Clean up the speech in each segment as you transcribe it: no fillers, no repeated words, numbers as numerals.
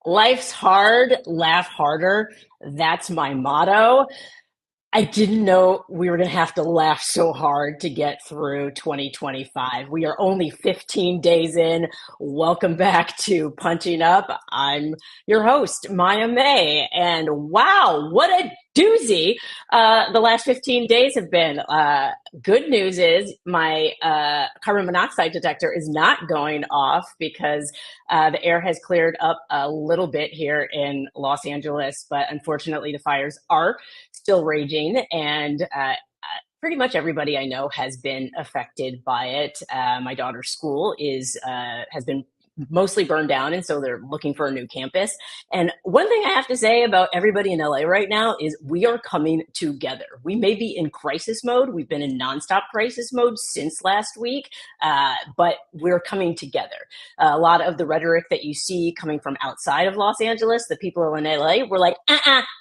Life's hard, laugh harder. That's my motto. I didn't know we were going to have to laugh so hard to get through 2025. We are only 15 days in. Welcome back to Punching Up. I'm your host, Maya May. And wow, what a doozy the last 15 days have been. Good news is my carbon monoxide detector is not going off because the air has cleared up a little bit here in Los Angeles, but unfortunately the fires are still raging, and pretty much everybody I know has been affected by it. My daughter's school is has been mostly burned down, and so they're looking for a new campus. And one thing I have to say about everybody in LA right now is we are coming together. We may be in crisis mode. We've been in nonstop crisis mode since last week, but we're coming together. A lot of the rhetoric that you see coming from outside of Los Angeles, the people in LA, we're like,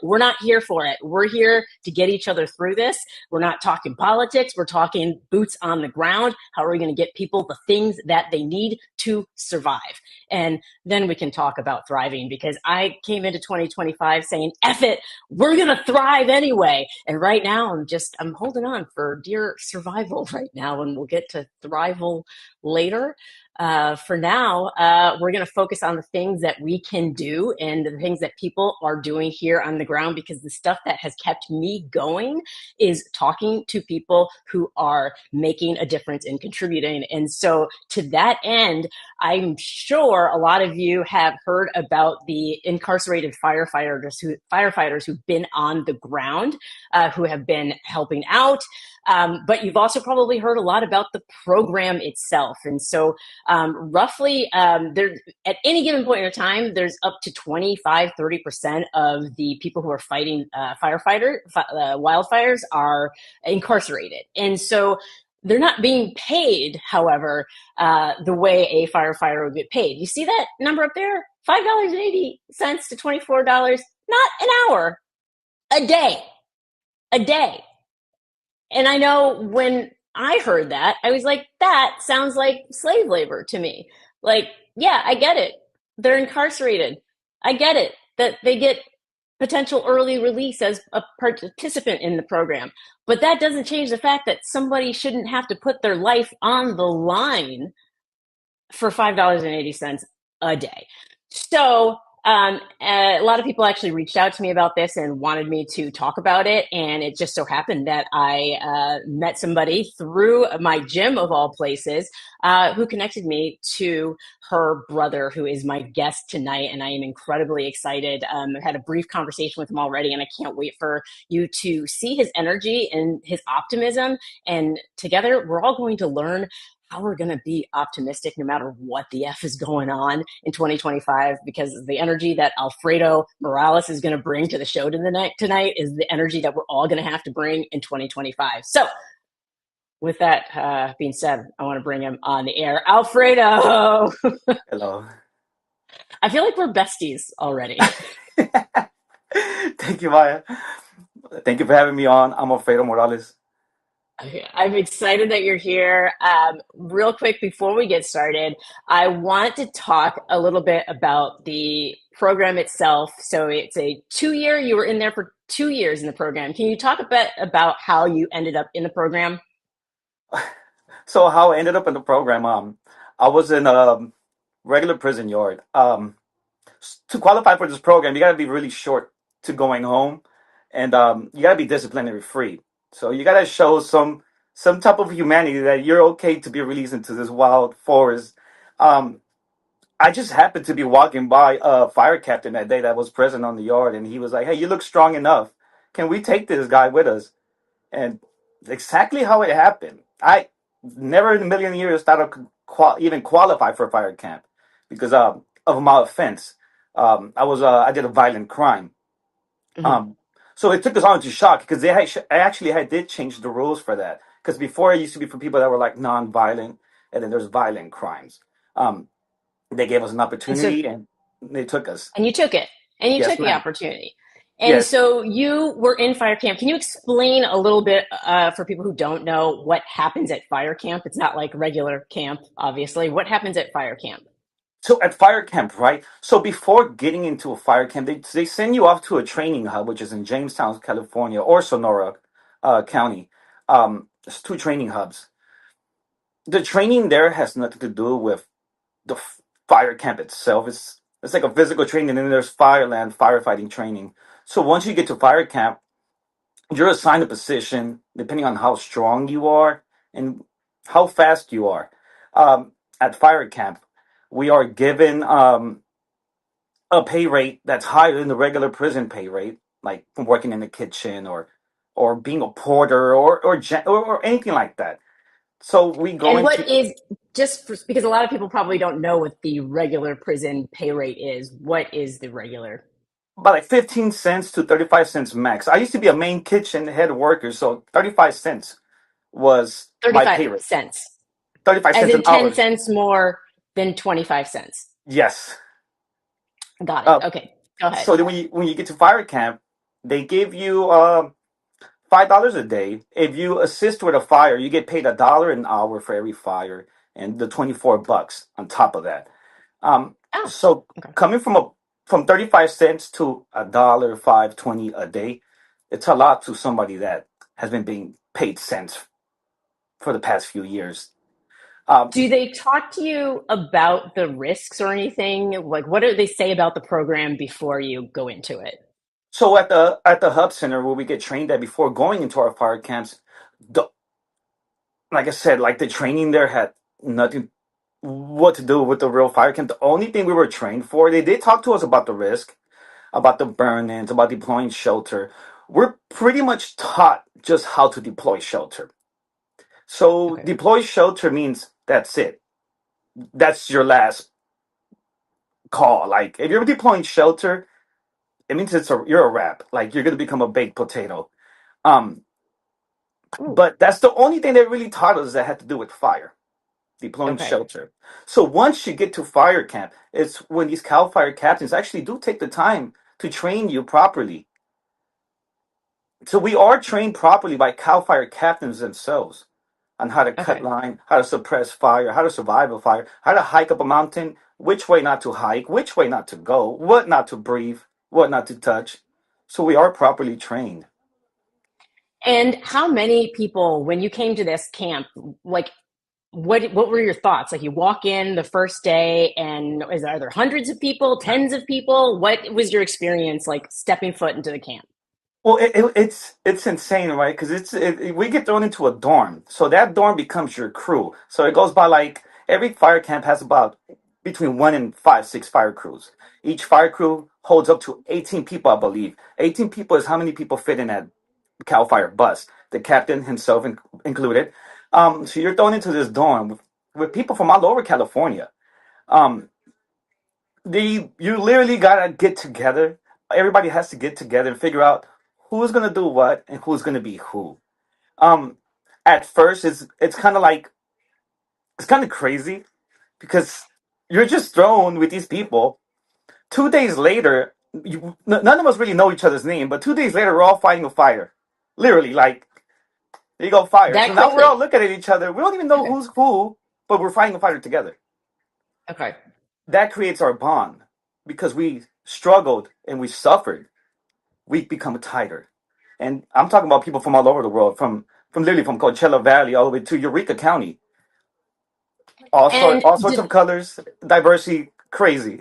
we're not here for it. We're here to get each other through this. We're not talking politics. We're talking boots on the ground. How are we going to get people the things that they need to survive? And then we can talk about thriving, because I came into 2025 saying, F it, we're going to thrive anyway. And right now I'm holding on for dear survival right now, and we'll get to thrival later. For now, we're going to focus on the things that we can do and the things that people are doing here on the ground, because the stuff that has kept me going is talking to people who are making a difference and contributing. And so to that end, I'm sure a lot of you have heard about the incarcerated firefighters who've been on the ground, who have been helping out. But you've also probably heard a lot about the program itself. And so roughly there, at any given point in time, there's up to 25-30% of the people who are fighting wildfires are incarcerated. And so they're not being paid, however, the way a firefighter would get paid. You see that number up there? $5.80 to $24, not an hour, a day, a day. And I know when I heard that, I was like, that sounds like slave labor to me. Like, yeah, I get it. They're incarcerated. I get it that they get potential early release as a participant in the program. But that doesn't change the fact that somebody shouldn't have to put their life on the line for $5.80 a day. So a lot of people actually reached out to me about this and wanted me to talk about it. And it just so happened that I met somebody through my gym, of all places, who connected me to her brother, who is my guest tonight. And I am incredibly excited. I've had a brief conversation with him already, and I can't wait for you to see his energy and his optimism. And together, we're all going to learn how we're going to be optimistic no matter what the F is going on in 2025, because the energy that Alfredo Morales is going to bring to the show tonight is the energy that we're all going to have to bring in 2025. So with that being said, I want to bring him on the air. Alfredo! Hello. I feel like we're besties already. Thank you, Maya. Thank you for having me on. I'm Alfredo Morales. Okay, I'm excited that you're here. Real quick, before we get started, I want to talk a little bit about the program itself. So it's a 2 year, you were in there for 2 years in the program. Can you talk a bit about how you ended up in the program? So how I ended up in the program, I was in a regular prison yard. To qualify for this program, you gotta be really short to going home, and you gotta be disciplinary free. So you gotta show some type of humanity that you're okay to be released into this wild forest. Um, I just happened to be walking by a fire captain that day that was present on the yard, and he was like, "Hey, you look strong enough. Can we take this guy with us?" And exactly how it happened. I never in a million years thought I could even qualify for a fire camp because of my offense. I did a violent crime. Mhm. Um, so it took us on to shock because I actually had did change the rules for that, because before it used to be for people that were like non-violent, and then there's violent crimes. Um, they gave us an And so, opportunity and they took us. and you took it, and you Yes, took the ma'am. opportunity. And Yes. so you were in fire camp. Can you explain a little bit for people who don't know what happens at fire camp? It's not like regular camp, obviously. What happens at fire camp? So at fire camp, right? So before getting into a fire camp, they send you off to a training hub, which is in Jamestown, California, or Sonora County. It's two training hubs. The training there has nothing to do with the fire camp itself. It's like a physical training, and then there's fireland firefighting training. So once you get to fire camp, you're assigned a position depending on how strong you are and how fast you are. At fire camp, we are given a pay rate that's higher than the regular prison pay rate, like from working in the kitchen or being a porter or anything like that. So we go And into what is because a lot of people probably don't know what the regular prison pay rate is. What is the regular? about like 15 cents to 35 cents max. I used to be a main kitchen head worker, so 35 cents was my 35 pay rate. cents. 35 As cents in an 10 hour. cents more than 25 cents. Yes. Got it. Uh, Okay. Go ahead. so then when you get to fire camp, they give you $5 a day. If you assist with a fire, you get paid $1 an hour for every fire, and the $24 on top of that. Um, Oh, so okay. coming from 35 cents to $1.520 a day, it's a lot to somebody that has been being paid cents for the past few years. Um, Do they talk to you about the risks or anything? Like, what do they say about the program before you go into it? so at the hub center where we get trained at before going into our fire camps, the, like I said, like the training there had nothing what to do with the real fire camp. The only thing we were trained for, they did talk to us about the risk, about the burn-ins, about deploying shelter. We're pretty much taught just how to deploy shelter. So Okay. deploy shelter means that's it. That's your last call. Like if you're deploying shelter, it means you're a wrap. Like you're gonna become a baked potato. Um, Ooh, but that's the only thing they really taught us that had to do with fire, deploying okay. shelter. So once you get to fire camp, it's when these CAL FIRE captains actually do take the time to train you properly. So we are trained properly by CAL FIRE captains themselves on how to cut Okay. line, how to suppress fire, how to survive a fire, how to hike up a mountain, which way not to hike, which way not to go, what not to breathe, what not to touch. So we are properly trained. And how many people, when you came to this camp, like what were your thoughts? Like you walk in the first day and are there hundreds of people, tens of people? What was your experience like stepping foot into the camp? Well, it's insane, right? Because we get thrown into a dorm, so that dorm becomes your crew. So it goes by like every fire camp has about between one and five, six fire crews. Each fire crew holds up to 18 people, I believe. 18 people is how many people fit in that Cal Fire bus, the captain himself included. So you're thrown into this dorm with people from all over California. Um, you literally gotta get together. Everybody has to get together and figure out who's gonna do what and who's gonna be who. Um, at first, it's kind of like it's kind of crazy because you're just thrown with these people. 2 days later, none of us really know each other's name, but 2 days later, we're all fighting a fire. Literally, like there you go, fire. So That now we're quickly? all looking at each other. We don't even know Okay. who's who, but we're fighting a fire together. Okay. That creates our bond because we struggled and we suffered. We become tighter. And I'm talking about people from all over the world, from literally from Coachella Valley all the way to Eureka County. And All sorts of did colors, diversity, crazy.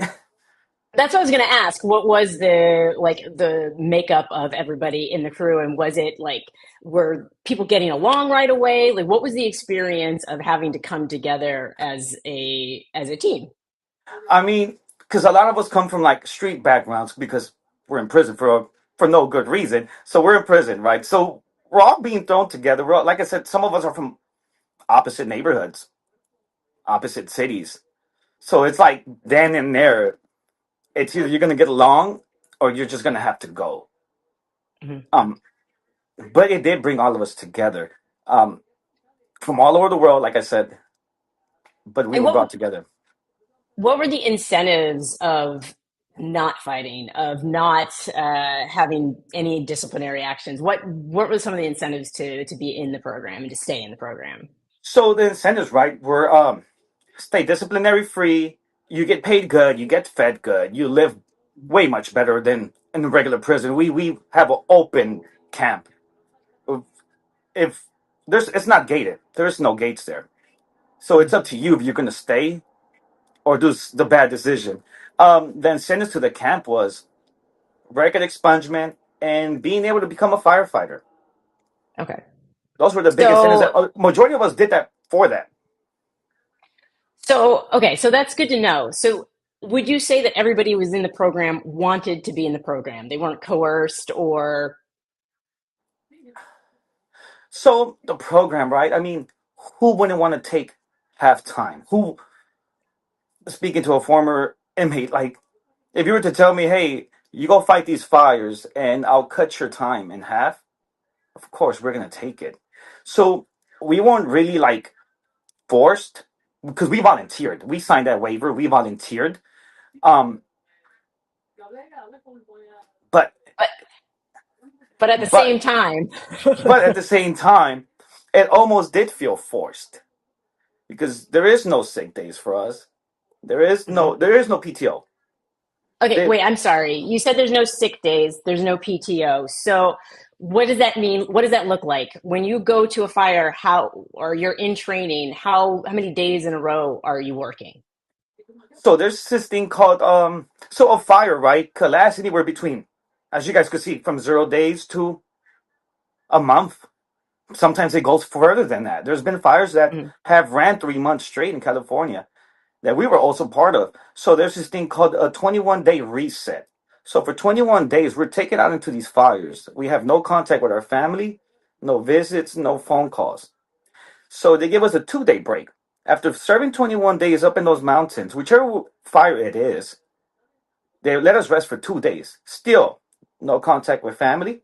that's what I was going to ask. What was the makeup of everybody in the crew, and was it like were people getting along right away? Like, what was the experience of having to come together as a team? I mean, because a lot of us come from like street backgrounds because we're in prison for no good reason. So we're in prison, right? So we're all being thrown together. Like I said, some of us are from opposite neighborhoods, opposite cities. So it's like then and there, it's either you're gonna get along or you're just gonna have to go. Mhm. Um, but it did bring all of us together, um, from all over the world, like I said. But we And were brought together. what were the incentives of not fighting, of not having any disciplinary actions? What were some of the incentives to be in the program and to stay in the program? So the incentives, right, were stay disciplinary free, you get paid good, you get fed good, you live way much better than in the regular prison. We have an open camp. If there's it's not gated, there's no gates there, so it's up to you if you're gonna stay or do the bad decision. Then sentence to the camp was record expungement and being able to become a firefighter. Okay. Those were the biggest sentences. So, That majority of us did that for that. okay, so that's good to know. So, would you say that everybody who was in the program wanted to be in the program? They weren't coerced or So the program, right? I mean, who wouldn't want to take half time? Who, speaking to a former inmate, like if you were to tell me, hey, you go fight these fires and I'll cut your time in half, of course we're gonna take it. So we weren't really like forced because we volunteered. We signed that waiver. We volunteered. Um, but but but at the but same time. but at the same time, it almost did feel forced because there is no sick days for us. There is no PTO. Okay, They, wait, I'm sorry. You said there's no sick days, there's no PTO. So what does that mean? What does that look like? When you go to a fire, how or you're in training, how many days in a row are you working? so there's this thing called so a fire, right, could last anywhere between, as you guys could see, from 0 days to a month. Sometimes it goes further than that. There's been fires that Mhm. have ran 3 months straight in California that we were also part of. So there's this thing called a 21-day reset. So for 21 days, we're taken out into these fires. We have no contact with our family, no visits, no phone calls. So they give us a 2-day break. After serving 21 days up in those mountains, whichever fire it is, they let us rest for 2 days. Still, no contact with family,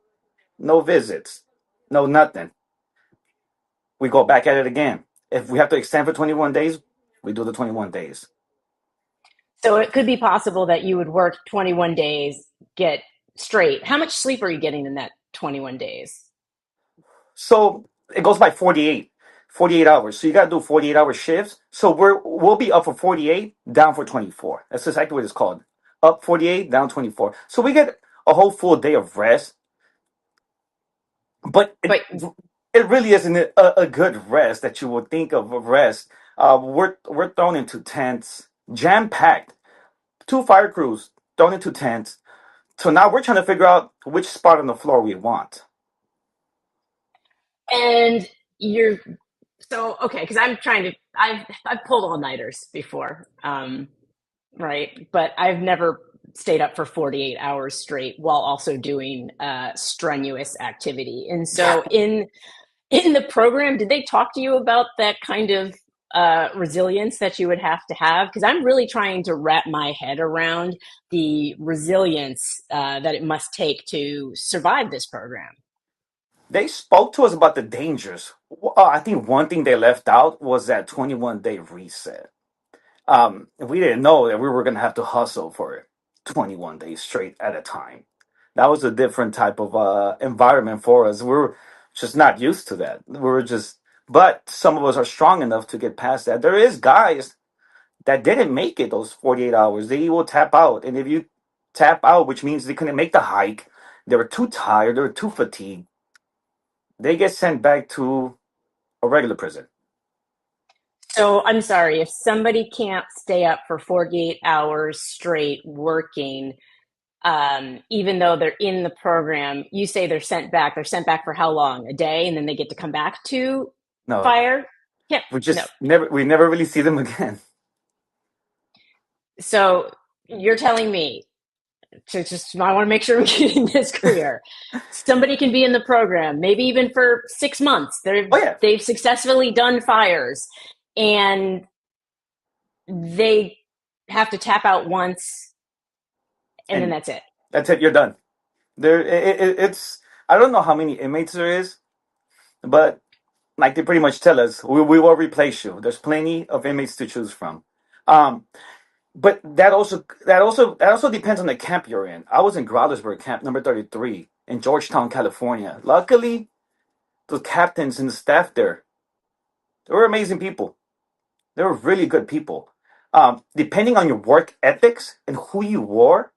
no visits, no nothing. We go back at it again. If we have to extend for 21 days, we do the 21 days. So it could be possible that you would work 21 days, get straight. How much sleep are you getting in that 21 days? So it goes by 48 hours. So you got to do 48-hour shifts. So we'll be up for 48, down for 24. That's exactly what it's called. Up 48, down 24. So we get a whole full day of rest, but it But it really isn't a good rest that you would think of a rest. We're thrown into tents, jam packed, two fire crews thrown into tents. So now we're trying to figure out which spot on the floor we want. and you're so okay, because I'm trying to I've pulled all nighters before. Right? But I've never stayed up for 48 hours straight while also doing strenuous activity. And Yeah, so in the program, did they talk to you about that kind of resilience that you would have to have? Because I'm really trying to wrap my head around the resilience that it must take to survive this program. they spoke to us about the dangers. I think one thing they left out was that 21-day reset. We didn't know that we were going to have to hustle for 21 days straight at a time. That was a different type of environment for us. We were just not used to that. But some of us are strong enough to get past that. There is guys that didn't make it those 48 hours. They will tap out. And if you tap out, which means they couldn't make the hike, they were too tired, they were too fatigued, they get sent back to a regular prison. So I'm sorry, if somebody can't stay up for 48 hours straight working, even though they're in the program, you say they're sent back. They're sent back for how long? A day, and then they get to come back to No, fire? Yep. No. we never really see them again. So you're telling me to just, I want to make sure I'm getting this clear. Somebody can be in the program, maybe even for 6 months. Oh yeah, They've successfully done fires, and they have to tap out once, and then and that's it. that's it. You're done. It's I don't know how many inmates there is, but like they pretty much tell us, we will replace you. There's plenty of inmates to choose from. Um, but that also depends on the camp you're in. I was in Growlersburg camp number 33 in Georgetown, California. Luckily, the captains and the staff there, they were amazing people. They were really good people. Depending on your work ethics and who you were,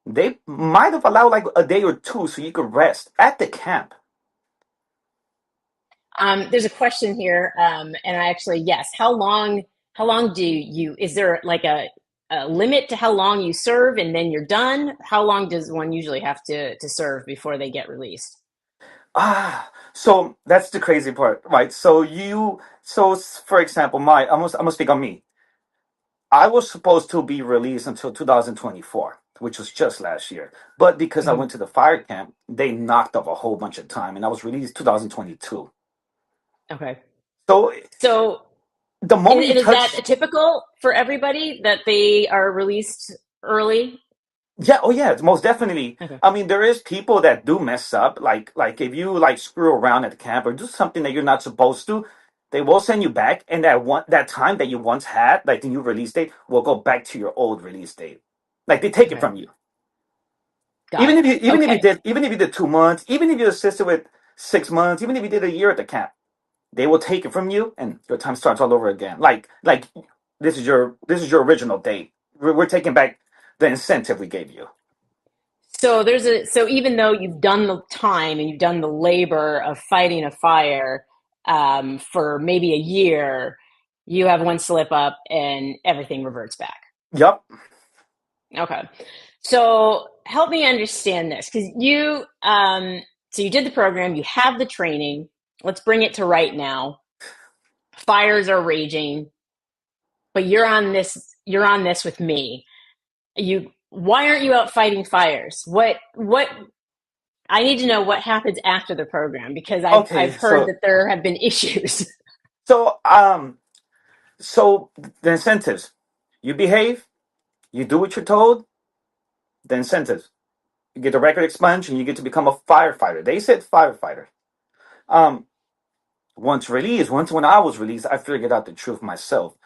they might have allowed like a day or two so you could rest at the camp. There's a question here, and I actually yes. How long do you? Is there like a limit to how long you serve, and then you're done? How long does one usually have to serve before they get released? So that's the crazy part, right? For example, I'm gonna speak on me. I was supposed to be released until 2024, which was just last year. But because I Mhm. went to the fire camp, they knocked off a whole bunch of time, and I was released 2022. Okay. So So, the moment you and is touch, that typical for everybody that they are released early? yeah, oh yeah, it's most definitely. Okay. I mean, there is people that do mess up, like if you like screw around at the camp or do something that you're not supposed to, they will send you back, and that time that you once had, like the new release date, will go back to your old release date. Like they take it Okay. from you. Got it. Okay. Even if you did 2 months, even if you assisted with 6 months, even if you did a year at the camp, they will take it from you, and your time starts all over again. Like this is your original date. We're taking back the incentive we gave you. So so even though you've done the time and you've done the labor of fighting a fire for maybe a year, you have one slip up and everything reverts back. Yup. Okay. So help me understand this because so you did the program, you have the training. Let's bring it to right now. Fires are raging, but you're on this with me. Why aren't you out fighting fires? What I need to know what happens after the program because I've Okay. heard that there have been issues. So um so the incentives. You behave, you do what you're told, the incentives. You get the record expunged and you get to become a firefighter. They said firefighter. Um Once released, once when I was released, I figured out the truth myself.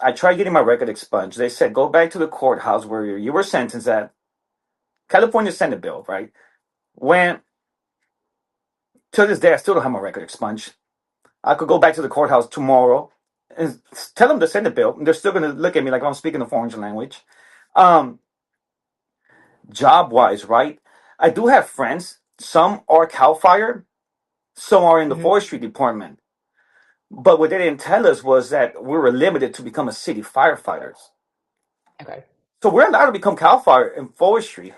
I tried getting my record expunged. They said go back to the courthouse where you were sentenced at. California Senate bill, right? When to this day I still don't have my record expunged. I could go back to the courthouse tomorrow and tell them to send the bill. They're still gonna look at me like I'm speaking a foreign language. Um, Job wise, right? I do have friends. Some are Cal Fire, some are in the Hmm. forestry department. But what they didn't tell us was that we were limited to become a city firefighters. Okay. So we're allowed to become Cal Fire in forestry,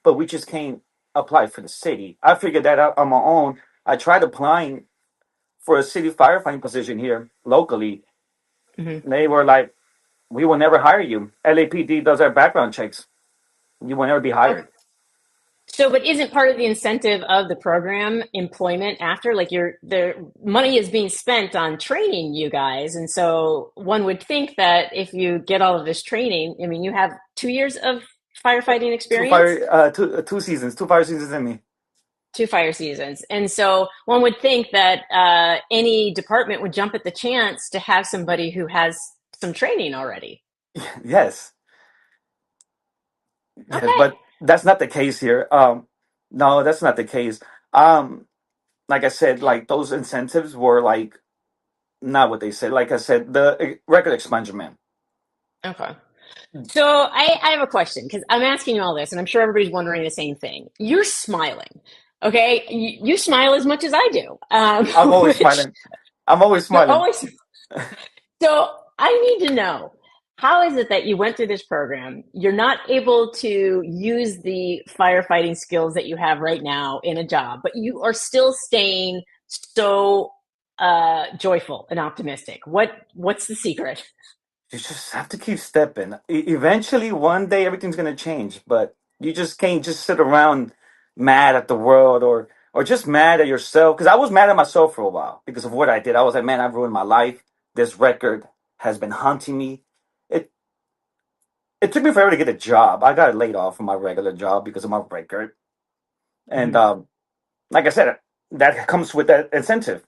but we just can't apply for the city. I figured that out on my own. I tried applying for a city firefighting position here locally. Hmm. They were like, we will never hire you. LAPD does our background checks. You will never be Okay. hired. So, but isn't part of the incentive of the program employment after? Like, the money is being spent on training you guys, and so one would think that if you get all of this training, I mean, you have 2 years of firefighting experience, Two seasons, two fire seasons in me. two fire seasons, and so one would think that any department would jump at the chance to have somebody who has some training already. Yes, yes, Okay. but that's not the case here. No, that's not the case. Um, like I said, like those incentives were like not what they said. Like I said, the record expungement. Okay. So I have a question because I'm asking you all this, and I'm sure everybody's wondering the same thing. You're smiling, okay? You smile as much as I do, I'm always which smiling. I'm always you're smiling. always. So I need to know how is it that you went through this program? You're not able to use the firefighting skills that you have right now in a job, but you are still staying so joyful and optimistic. What's the secret? You just have to keep stepping. Eventually, one day, everything's gonna change. But you just can't just sit around mad at the world or just mad at yourself. Because I was mad at myself for a while because of what I did. I was like, man, I've ruined my life. This record has been haunting me. It it took me forever to get a job. I got laid off from my regular job because of my record. And Mhm. like I said, that comes with that incentive.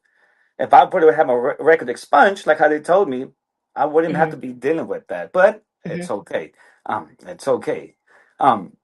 If I would have had my record expunged, like how they told me, I wouldn't have to Mhm. be dealing with that. But it's Mhm. okay. It's okay. Um,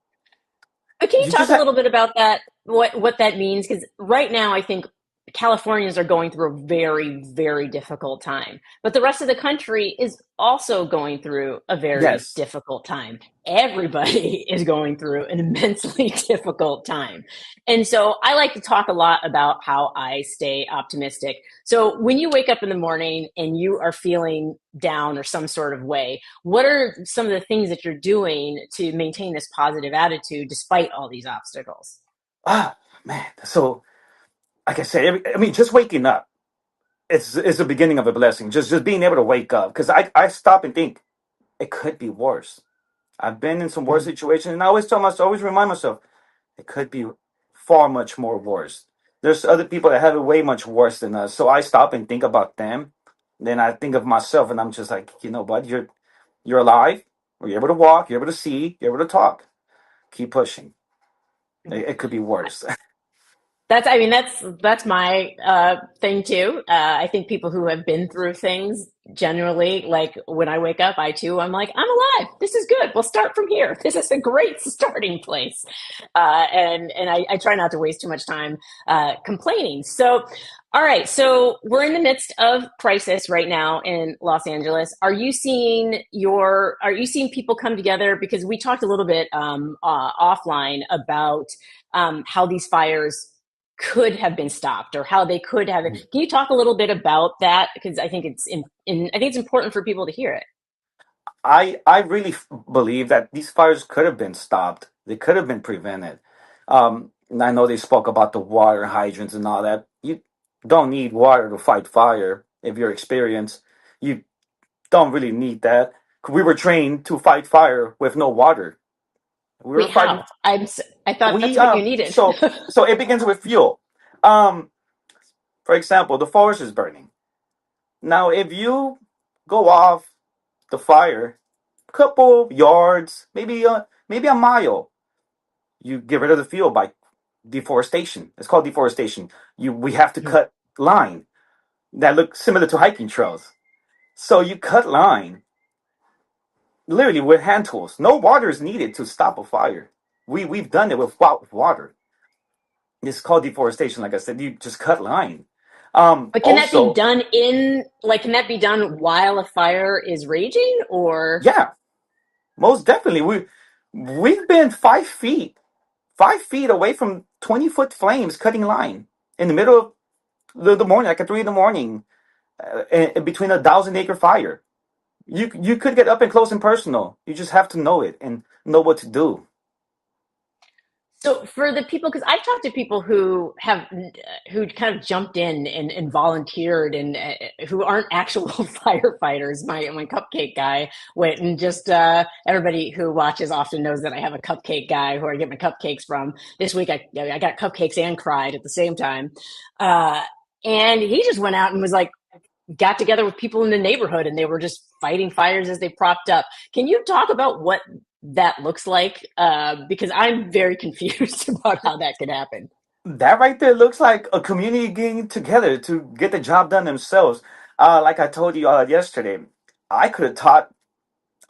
But can you you talk just a have, little bit about that? What that means? Because right now, I think Californians are going through a very, very difficult time. But the rest of the country is also going through a very Yes. difficult time. Everybody is going through an immensely difficult time. And so I like to talk a lot about how I stay optimistic. So when you wake up in the morning and you are feeling down or some sort of way, what are some of the things that you're doing to maintain this positive attitude despite all these obstacles? Ah, man. So, like I said, I mean, just waking up, it's the beginning of a blessing. Just being able to wake up, because I stop and think it could be worse. I've been in some worse Mhm. situations, and I always tell myself, always remind myself, it could be far much more worse. There's other people that have it way much worse than us. So I stop and think about them. Then I think of myself, and I'm just like, you know what? You're alive. You're able to walk. You're able to see. You're able to talk. Keep pushing. It could be worse. I mean, that's my thing too. I think people who have been through things generally, like when I wake up, I'm like, I'm alive. This is good. We'll start from here. This is a great starting place. I try not to waste too much time complaining. So, all right. So we're in the midst of crisis right now in Los Angeles. Are you seeing people come together? Because we talked a little bit offline about how these fires could have been stopped or how they could have. Can you talk a little bit about that? Because I think I think it's important for people to hear it. I really believe that these fires could have been stopped. They could have been prevented. And I know they spoke about the water hydrants and all that. You don't need water to fight fire if you're experienced. You don't really need that. We were trained to fight fire with no water. We were Wait, fighting. how? I thought that's We what you needed. so it begins with fuel. Um, for example, the forest is burning. Now, if you go off the fire, couple yards, maybe a mile, you get rid of the fuel by deforestation. It's called deforestation. We have to cut line that look similar to hiking trails. So you cut line literally with hand tools. No water is needed to stop a fire. We've done it without water. It's called deforestation. Like I said, you just cut line. But can that be Also, done can that be done while a fire is raging or? yeah, most definitely. We've been 5 feet away from 20-foot flames cutting line in the middle of the morning, like at 3 in the morning, between 1,000 acre fire. You could get up and close and personal. You just have to know it and know what to do. So for the people, because I've talked to people who kind of jumped in and volunteered and who aren't actual firefighters. My cupcake guy went and just everybody who watches often knows that I have a cupcake guy who I get my cupcakes from. This week I got cupcakes and cried at the same time, uh, and he just went out and was like got together with people in the neighborhood and they were just fighting fires as they propped up. Can you talk about what that looks like? Because I'm very confused about how that could happen. That right there looks like a community getting together to get the job done themselves. Like I told you yesterday, I could have taught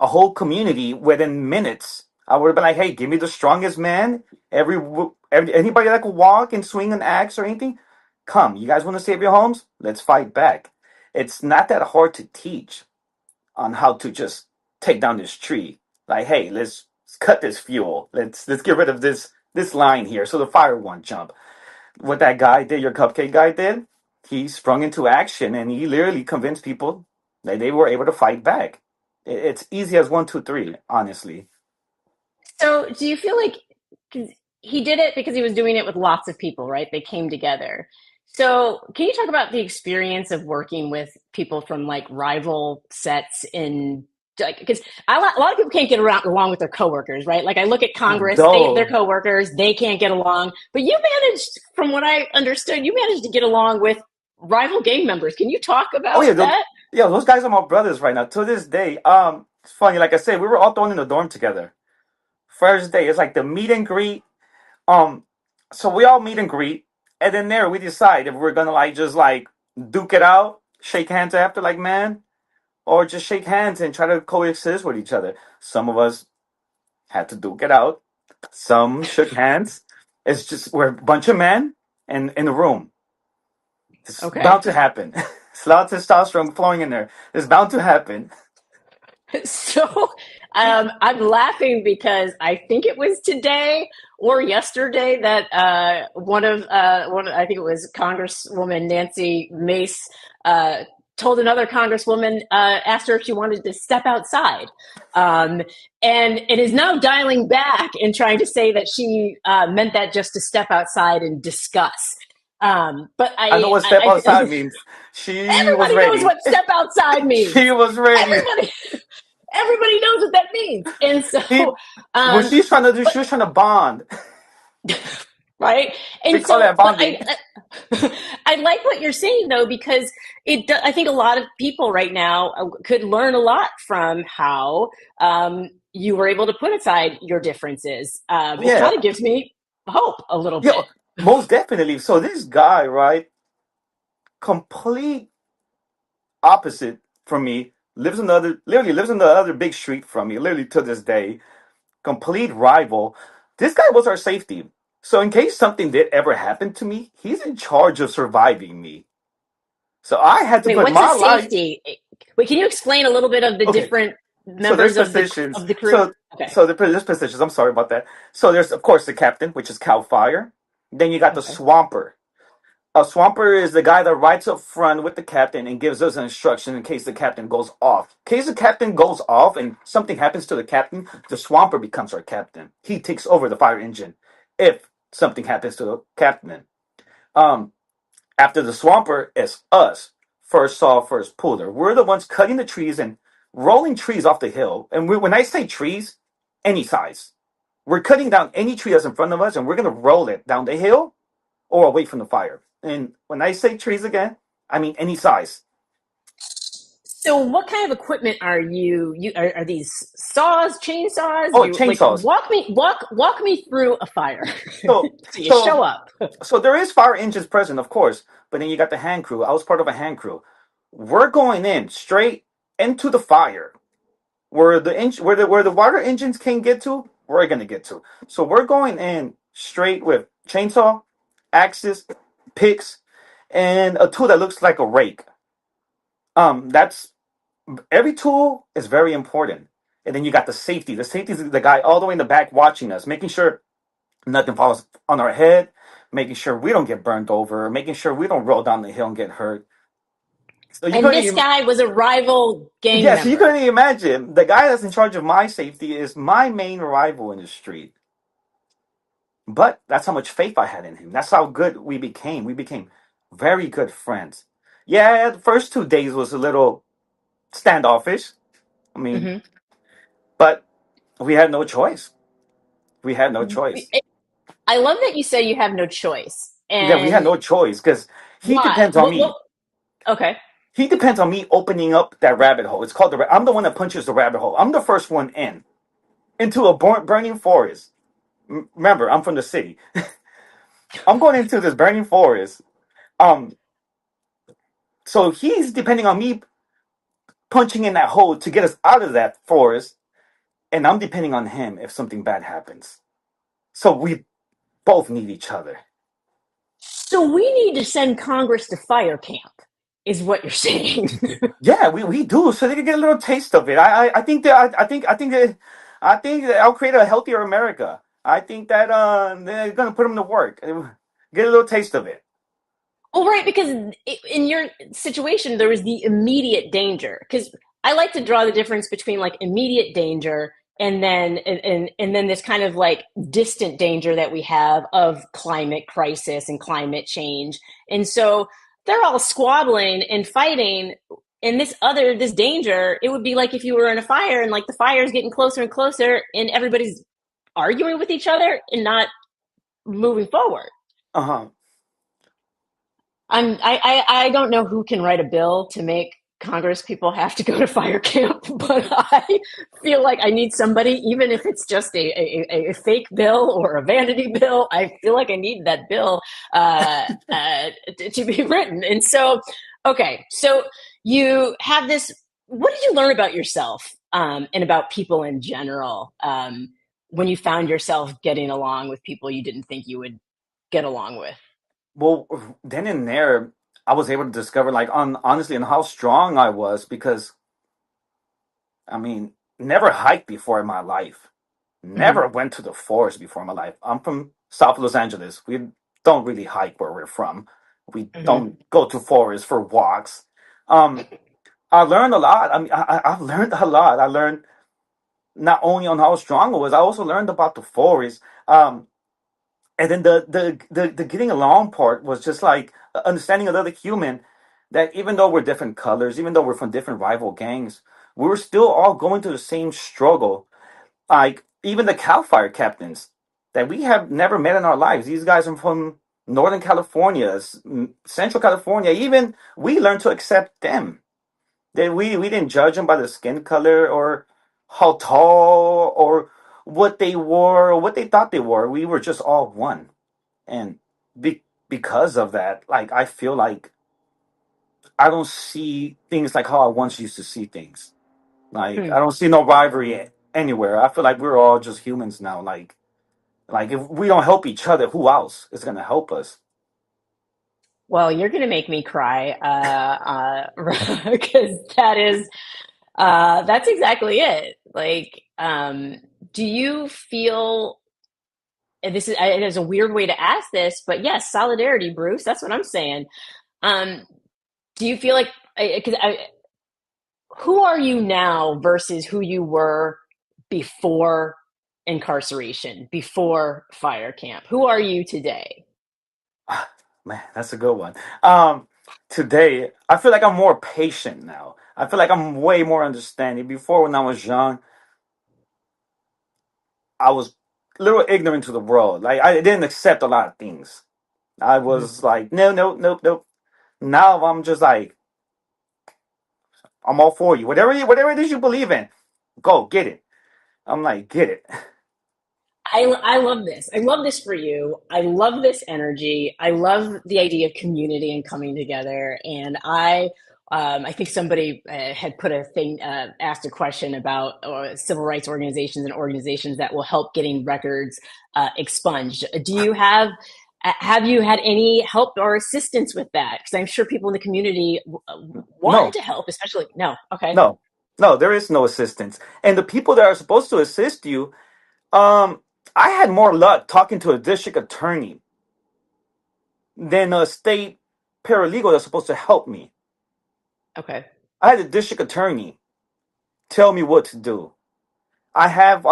a whole community within minutes. I would have been like, "Hey, give me the strongest man. Anybody that could walk and swing an axe or anything, come. You guys want to save your homes? Let's fight back." It's not that hard to teach on how to just take down this tree. Like, hey, let's cut this fuel. Let's get rid of this line here so the fire won't jump. What that guy did, your cupcake guy did, he sprung into action and he literally convinced people that they were able to fight back. It's easy as one, two, three, honestly. So, do you feel like 'cause he did it because he was doing it with lots of people, right? They came together. So, can you talk about the experience of working with people from like rival sets in like because a lot of people can't get around along with their coworkers, right? Like I look at Congress, they're Though, coworkers, they can't get along, but you managed, from what I understood, you managed to get along with rival gang members. Can you talk oh about yeah, that? yeah, those guys are my brothers right now. To this day, it's funny. Like I said, we were all thrown in the dorm together. First day, it's like the meet and greet. Um, so we all meet and greet, and then there we decide if we're gonna like just like duke it out, shake hands after, like man, or just shake hands and try to coexist with each other. Some of us had to duke it out. Some shook hands. It's just we're a bunch of men in a room. It's bound Okay. to happen. It's a lot of testosterone flowing in there. It's bound to happen. So I'm laughing because I think it was today or yesterday that I think it was Congresswoman Nancy Mace told another Congresswoman, asked her if she wanted to step outside. Um, and is now dialing back and trying to say that she meant that just to step outside and discuss. But I know what step outside means. She was everybody knows ready. what step outside means. She was ready. Everybody everybody knows what that means. And She, so, what um, she's trying to do, but she was trying to bond. right. We And call so, that but bonding. I like what you're saying though, because I think a lot of people right now could learn a lot from how, you were able to put aside your differences. It Yeah, kind of gives me hope a little yeah, bit. most definitely. So this guy, right, complete opposite from me, literally lives in the other big street from me, literally to this day. Complete rival. This guy was our safety. So in case something did ever happen to me, he's in charge of surviving me. So I had to Wait, put what's a my life. safety? Wait, can you explain a little bit of the Okay, different so there's members positions. of the crew? So Okay. so there's positions. I'm sorry about that. So there's of course the captain, which is Cal Fire. Then you got the Okay. swamper. A swamper is the guy that rides up front with the captain and gives us an instruction in case the captain goes off. In case the captain goes off and something happens to the captain, the swamper becomes our captain. He takes over the fire engine if something happens to the captain. Um, After the swamper is us. First saw, first puller. We're the ones cutting the trees and rolling trees off the hill. And when I say trees, any size. We're cutting down any tree that's in front of us and we're going to roll it down the hill or away from the fire. And when I say trees again, I mean any size. So, what kind of equipment are are these saws, chainsaws? Oh, You like chainsaws. walk me through a fire. So So you so show up. so there is fire engines present, of course, but then you got the hand crew. I was part of a hand crew. We're going in straight into the fire. Where the water engines can get to, we're gonna get to. So we're going in straight with chainsaw, axes, picks, and a tool that looks like a rake. That's every tool is very important. And then you got the safety. The safety is the guy all the way in the back watching us, making sure nothing falls on our head, making sure we don't get burned over, making sure we don't roll down the hill and get hurt. So you And couldn't this even, guy was a rival gang yeah, so you member. couldn't imagine the guy that's in charge of my safety is my main rival in the street. But that's how much faith I had in him. That's how good we became. We became very good friends. Yeah, the first 2 days was a little standoffish. I mean, Hmm. but we had no choice. We had no choice. I love that you say you have no choice. Yeah, we had And no choice because he why? depends on me. Okay. He depends on me opening up that rabbit hole. It's called I'm the one that punches the rabbit hole. I'm the first one in into a burning forest. Remember, I'm from the city. I'm going into this burning forest. Um, so he's depending on me punching in that hole to get us out of that forest, and I'm depending on him if something bad happens. So we both need each other. So we need to send Congress to fire camp, is what you're saying. Yeah, we do, so they can get a little taste of it. I think that I think that I'll create a healthier America. I think that they're gonna put them to work, get a little taste of it. Well, right, because in your situation, there was the immediate danger. Because I like to draw the difference between like immediate danger and then this kind of like distant danger that we have of climate crisis and climate change. And so they're all squabbling and fighting. And this danger, it would be like if you were in a fire and like the fire is getting closer and closer, and everybody's arguing with each other and not moving forward. Uh huh. I don't know who can write a bill to make Congress people have to go to fire camp, but I feel like I need somebody, even if it's just a fake bill or a vanity bill. I feel like I need that bill to be written. And so, okay, so you have this. What did you learn about yourself and about people in general when you found yourself getting along with people you didn't think you would get along with? Well, then and there, I was able to discover, like, honestly, and how strong I was because, I mean, never hiked before in my life. Hmm. Never went to the forest before in my life. I'm from South Los Angeles. We don't really hike where we're from. We Hmm. don't go to forests for walks. Um, I learned a lot. I mean, I've learned a lot. I learned not only on how strong I was, I also learned about the forest. And then the getting along part was just like understanding another human, that even though we're different colors, even though we're from different rival gangs, we were still all going through the same struggle. Like even the Cal Fire captains that we have never met in our lives. These guys are from Northern California, Central California. Even we learned to accept them. That we didn't judge them by the skin color or how tall or what they wore or what they thought they were. We were just all one. And because of that, like I feel like I don't see things like how I once used to see things. Like I Hmm. don't see no rivalry anywhere. I feel like we're all just humans now. Like if we don't help each other, who else is gonna help us? Well, you're going to make me cry, because that's exactly it. Like, do you feel, and this is, it is a weird way to ask this, but yes, solidarity, Bruce. That's what I'm saying. Um, do you feel like, because who are you now versus who you were before incarceration, before fire camp? Who are you today? Ah, man, that's a good one. Today I feel like I'm more patient now. I feel like I'm way more understanding. Before, when I was young, I was a little ignorant to the world. Like I didn't accept a lot of things. I Mhm. was like, no, no, nope, nope. Now I'm just like, I'm all for you. Whatever it is you believe in, go get it. I'm like, get it. I love this. I love this for you. I love this energy. I love the idea of community and coming together. And I think somebody had put a thing, asked a question about civil rights organizations and organizations that will help getting records expunged. Have you had any help or assistance with that? Because I'm sure people in the community want No, to help, especially no. Okay. no, no. There is no assistance, and the people that are supposed to assist you, um, I had more luck talking to a district attorney than a state paralegal that's supposed to help me. Okay. I had a district attorney tell me what to do. I have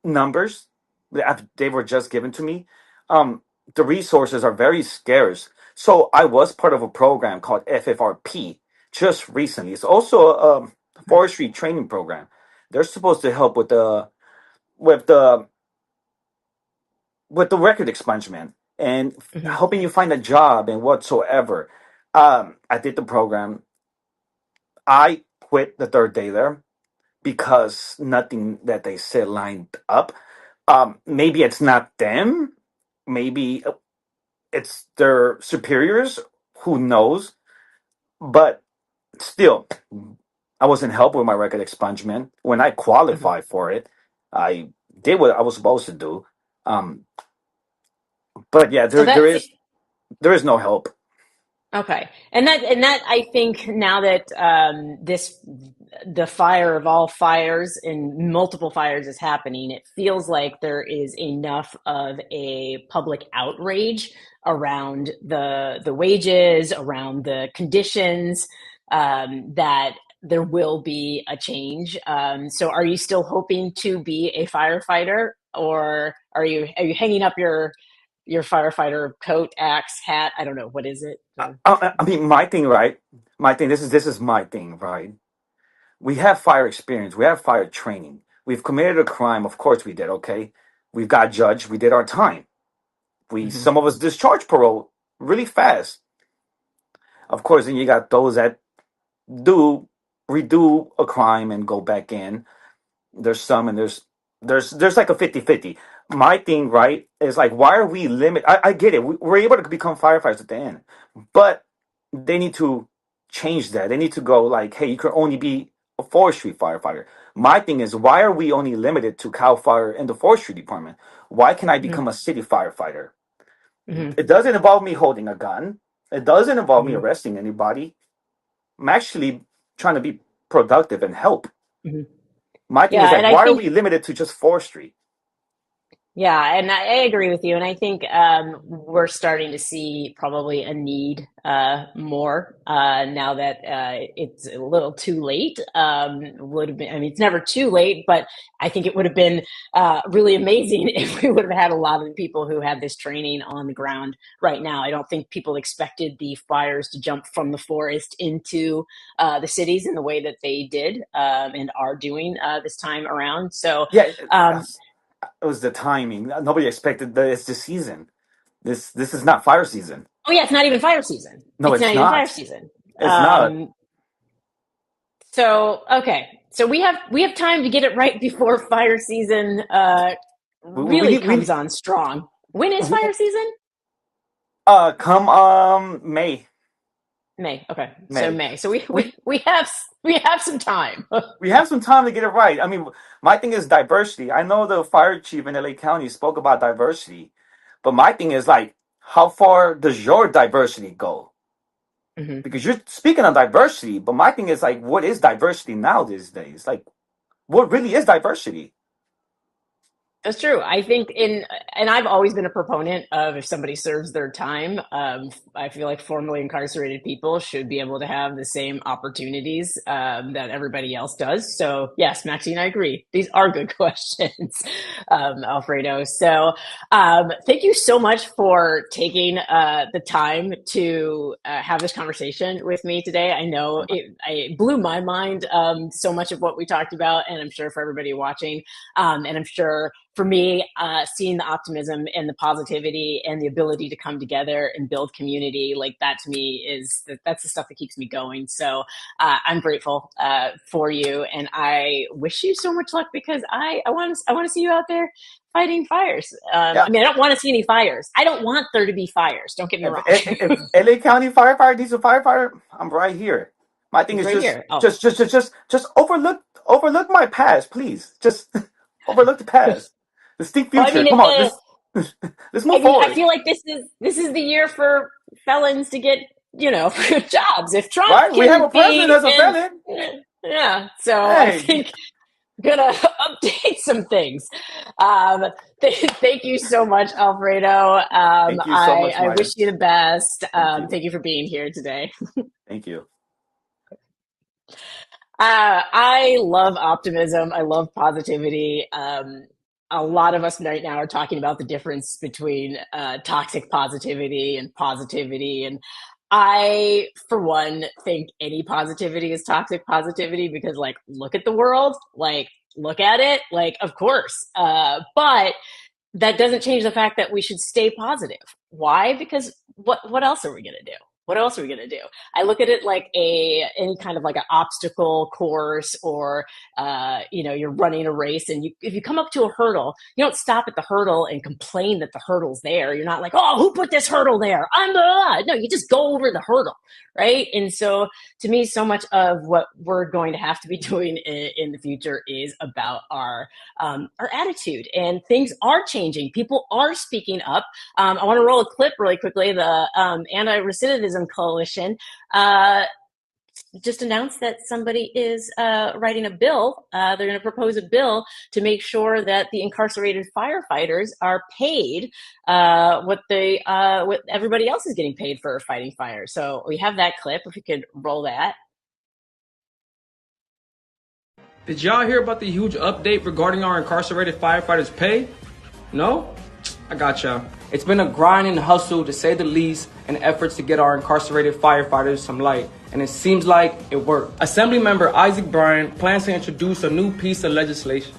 numbers they were just given to me. Um, the resources are very scarce. So I was part of a program called FFRP just recently. It's also a forestry training program. They're supposed to help with the with the record expungement and Hmm. helping you find a job and whatsoever. I did the program. I quit the third day there because nothing that they said lined up. Maybe it's not them. Maybe it's their superiors. Who knows? But still, I wasn't helped with my record expungement. When I Hmm. qualified for it, I did what I was supposed to do. Um, but yeah, So there is no help. okay, and that I think now that the fire of all fires and multiple fires is happening, it feels like there is enough of a public outrage around the wages, around the conditions, that there will be a change. So, are you still hoping to be a firefighter, or are you hanging up your firefighter coat, axe, hat? I don't know. What is it? I mean, my thing, right? My thing. This is my thing, right? We have fire experience. We have fire training. We've committed a crime. Of course, we did. Okay, we've got judged. We did our time. We Hmm. Some of us discharged parole really fast. Of course, then you got those that do redo a crime and go back in. There's some and there's like a 50-50. My thing, right, is like, why are we limit I get it. We're able to become firefighters at the end, but they need to change that. They need to go like, hey, you can only be a forestry firefighter. My thing is, why are we only limited to Cal Fire and the forestry department? Why can I Hmm. become a city firefighter? Hmm. It doesn't involve me holding a gun. It doesn't involve me Hmm. arresting anybody. I'm actually trying to be productive and help. Hmm. My thing is Yeah, like, and I why are think we limited to just forestry? yeah, and I agree with you. And I think we're starting to see probably a need more now that it's a little too late. Would have been, I mean, it's never too late, but I think it would have been really amazing if we would have had a lot of the people who had this training on the ground right now. I don't think people expected the fires to jump from the forest into the cities in the way that they did and are doing this time around. So, Yeah, um, it was the timing. Nobody expected that it's the season. This is not fire season. oh yeah, it's not even fire season. No, It's it's not even fire not. season. It's not. So okay, so we have time to get it right before fire season We really need comes on strong. When is we fire season? come May. May. Okay, so May. May. So we We we we have we have some time. we have some time to get it right. I mean, my thing is diversity. I know the fire chief in LA County spoke about diversity, but my thing is like, how far does your diversity go? Mhm. Because you're speaking of diversity, but my thing is like, what is diversity now these days? Like, what really is diversity? That's true. I think and I've always been a proponent of if somebody serves their time, I feel like formerly incarcerated people should be able to have the same opportunities that everybody else does. So, yes, Maxine, I agree. These are good questions, Alfredo. So, thank you so much for taking the time to have this conversation with me today. I know it blew my mind so much of what we talked about, and I'm sure for everybody watching. And I'm sure for me, seeing the optimism and the positivity and the ability to come together and build community, like that to me that's the stuff that keeps me going. So I'm grateful for you, and I wish you so much luck because I want to see you out there fighting fires. Yeah. I mean, I don't want to see any fires. I don't want there to be fires. Don't get me wrong. If LA County firefighter needs a firefighter, I'm right here. My thing He's is right just here. Oh, just overlook my past, please. Just overlook the past. Let's think well, I future. mean, Come on, let's I move mean, I forward. feel like this is the year for felons to get jobs. If Trump Right? We have can a president be as a in, felon. yeah. So I Hey, think I'm gonna update some things. Um, thank you so much, Alfredo. thank you so I much, I Maya. wish you the best. Thank you. Thank you for being here today. Thank you. I love optimism. I love positivity. A lot of us right now are talking about the difference between toxic positivity and positivity. And I, for one, think any positivity is toxic positivity because, like, look at the world, like, look at it, like, of course. But that doesn't change the fact that we should stay positive. Why? Because what else are we going to do? What else are we going to do? I look at it like any kind of like an obstacle course, or you're running a race, and if you come up to a hurdle, you don't stop at the hurdle and complain that the hurdle's there. You're not like, oh, who put this hurdle there? No, you just go over the hurdle, right? And so to me, so much of what we're going to have to be doing in the future is about our attitude. And things are changing. People are speaking up. I want to roll a clip really quickly. The Anti-Recidivism Coalition just announced that somebody is writing a bill. They're going to propose a bill to make sure that the incarcerated firefighters are paid what everybody else is getting paid for fighting fires. So we have that clip. If you could roll that. Did y'all hear about the huge update regarding our incarcerated firefighters' pay? No? I got y'all. It's been a grind and hustle, to say the least, in efforts to get our incarcerated firefighters some light, and it seems like it worked. Assembly member Isaac Bryan plans to introduce a new piece of legislation.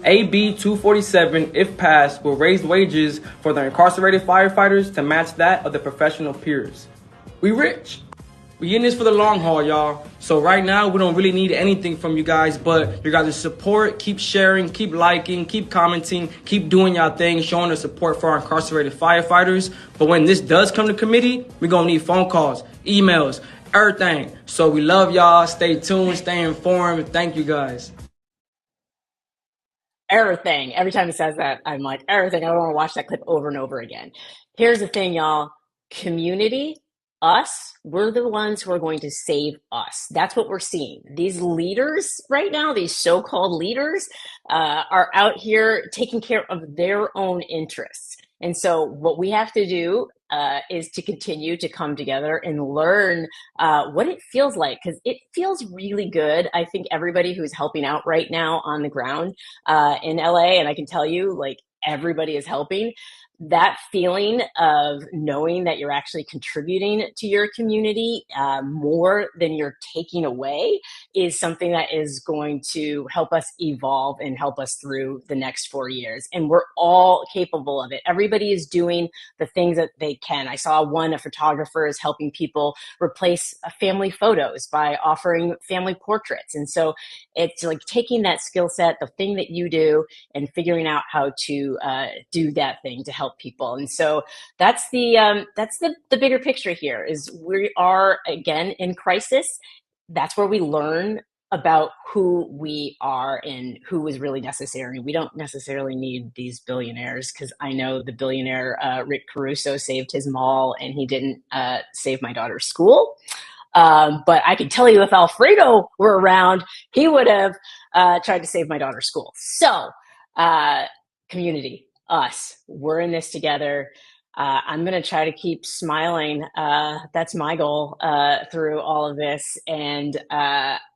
AB 247, if passed, will raise wages for the incarcerated firefighters to match that of the professional peers. We rich. We in this for the long haul, y'all. So right now, we don't really need anything from you guys, but your guys' support. Keep sharing, keep liking, keep commenting, keep doing y'all thing, showing the support for our incarcerated firefighters. But when this does come to committee, we're gonna need phone calls, emails, everything. So we love y'all. Stay tuned, stay informed. Thank you guys. Everything. Every time he says that, I'm like, everything. I want to watch that clip over and over again. Here's the thing, y'all. Community we're the ones who are going to save us. That's what we're seeing. These leaders right now, these so-called leaders, are out here taking care of their own interests. And so what we have to do is to continue to come together and learn what it feels like, because it feels really good. I think everybody who's helping out right now on the ground in LA, and I can tell you, like, everybody is helping. That feeling of knowing that you're actually contributing to your community more than you're taking away is something that is going to help us evolve and help us through the next 4 years. And we're all capable of it. Everybody is doing the things that they can. I saw a photographer is helping people replace family photos by offering family portraits. And so it's like taking that skill set, the thing that you do, and figuring out how to do that thing to help people. And so that's the bigger picture here. Is we are again in crisis. That's where we learn about who we are and who is really necessary. We don't necessarily need these billionaires, because I know the billionaire Rick Caruso saved his mall and he didn't save my daughter's school. But I can tell you, if Alfredo were around, he would have tried to save my daughter's school. So, community, us, we're in this together. I'm going to try to keep smiling. That's my goal through all of this. And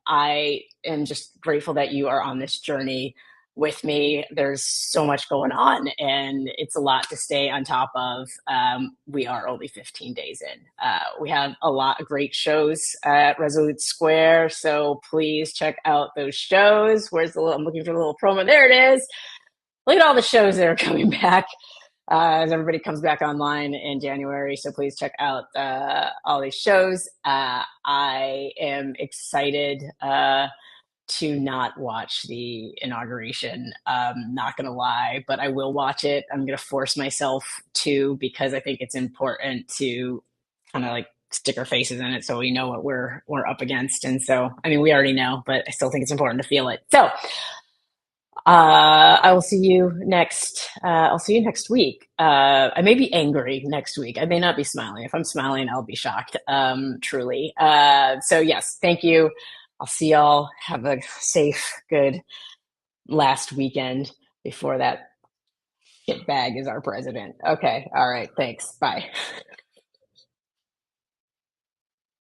I am just grateful that you are on this journey with me. There's so much going on, and it's a lot to stay on top of. We are only 15 days in. We have a lot of great shows at Resolute Square, so please check out those shows. I'm looking for the little promo. There it is. Look at all the shows that are coming back as everybody comes back online in January. So please check out all these shows. I am excited to not watch the inauguration. Not going to lie, but I will watch it. I'm going to force myself to, because I think it's important to kind of like stick our faces in it so we know what we're up against. And so, I mean, we already know, but I still think it's important to feel it. So I will see you next. I'll see you next week. I may be angry next week. I may not be smiling. If I'm smiling, I'll be shocked. Truly. So yes, thank you. I'll see y'all. Have a safe, good last weekend before that shit bag is our president. Okay. All right. Thanks. Bye.